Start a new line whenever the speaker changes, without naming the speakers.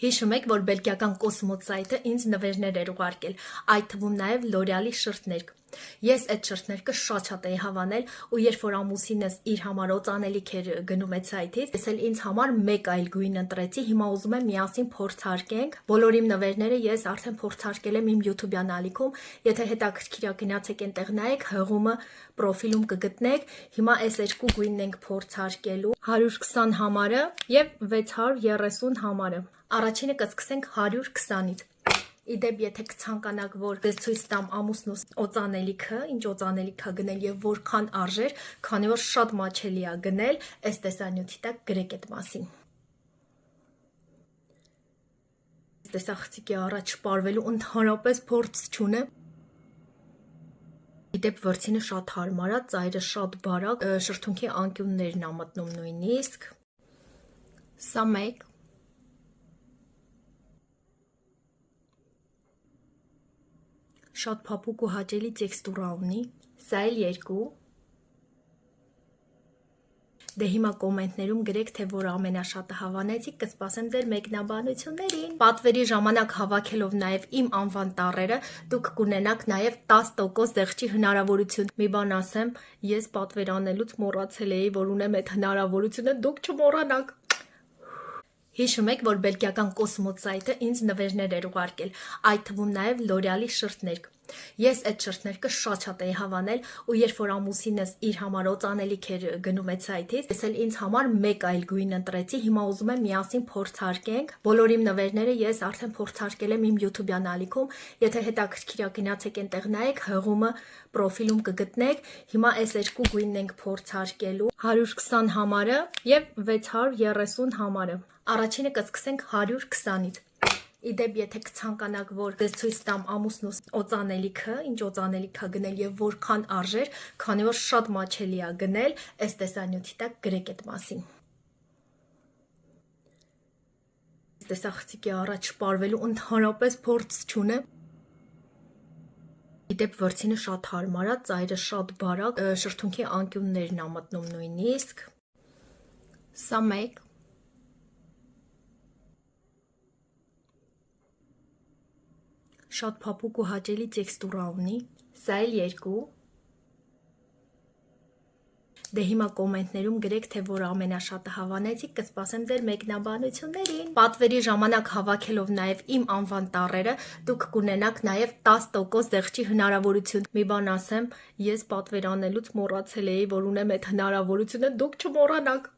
Հիշում եք, որ բելգիական Cosmo սայթը ինձ նվերներ էր ուղարկել, այդ թվում նաև L'Oreal-ի շրթներկ։ Ես այդ շրթներկը շատ էի հավանել ու երբ որ ամուսինս իր համար օծանելիք էր գնում այդ սայթից, ես էլ ինձ համար մեկ այլ գույն ընտրեցի, հիմա ուզում եմ միասին փորձարկենք։ Բոլոր իմ նվերները ես արդեն փորձարկել եմ իմ YouTube-յան ալիքում, եթե հետաքրքիր է գնացեք այնտեղ նայեք, հղումը պրոֆիլում կգտնեք։ Հիմա այս երկու գույնն ենք փորձարկելու, 120 համարը եւ 630 համարը։ Առաջինը կսկսենք 120-ից։ Իդեպ, եթե կցանկանաք, որ ձեզ ցույց տամ ամուսնուս օծանելիքը, ինչ օծանելիք է գնել եւ որքան արժեր, քանի որ շատ մաչելի է գնել, այս տեսանյութի տակ գրեք այդ մասին։ Տեսախցիկի առաջ շպարվելու ընդհանրապես փորձ չունեմ։ Իդեպ վրձինը շատ հարմար է, ծայրը շատ բարակ, շրթունքի անկյուններն ա մտնում նույնիսկ։ Սա մեկ։ Շատ փափուկ ու հաճելի տեքստուրա ունի, սա էլ երկու։ Դե հիմա կոմենտներում գրեք, թե որ ամենաշատը հավանեցիք, կսպասեմ ձեր մեկնաբանություններին։ Պատվերի ժամանակ հավաքելով նաև իմ անվան տառերը, դուք կունենաք նաև 10% դեղչի հնարավորություն։ Մի բան ասեմ, ես պատվեր անելուց մոռացել էի, որ ունեմ այդ հնարավորությունը, դուք չմոռանաք։ Հիշում եք, որ բելգիական Cosmo սայթը ինձ նվերներ էր ուղարկել, այդ թվում նաև L'Oreal-ի շրթներկ։ Ես այդ շրթներկը շատ էի հավանել ու երբ որ ամուսինս իր համար օծանելիք էր գնում այդ սայթից, ես էլ ինձ համար մեկ այլ գույն ընտրեցի, հիմա ուզում եմ միասին փորձարկենք։ Բոլոր իմ նվերները ես արդեն փորձարկել եմ իմ YouTube-յան ալիքում, եթե հետաքրքիր է գնացեք այնտեղ նայեք, հղումը պրոֆիլում կգտնեք։ Հիմա այս երկու գույնն ենք փորձարկելու, 120 համարը եւ 630 համարը։ Առաջինը կսկսենք 120-ից։ Իդեպ, եթե կցանկանաք, որ ձեզ ցույց տամ ամուսնուս օծանելիքը, ինչ օծանելիք է գնել եւ որքան արժեր, քանի որ շատ մաչելի է գնել, այս տեսանյութի տակ գրեք այդ մասին։ Տեսախցիկի առաջ շպարվելու ընդհանրապես փորձ չունեմ։ Իդեպ վրձինը շատ հարմար է, ծայրը շատ բարակ, շրթունքի անկյուններն ա մտնում նույնիսկ։ Սա մեկ։ Շատ փափուկ ու հաճելի տեքստուրա ունի, սա էլ երկու։ Դե հիմա կոմենտներում գրեք, թե որ ամենաշատը հավանեցիք, կսպասեմ ձեր մեկնաբանություններին։ Պատվերի ժամանակ հավաքելով նաև իմ անվան տառերը, դուք կունենաք նաև 10% դեղչի հնարավորություն։ Մի բան ասեմ, ես պատվեր անելուց մոռացել էի, որ ունեմ այդ հնարավորությունը, դուք չմոռանաք։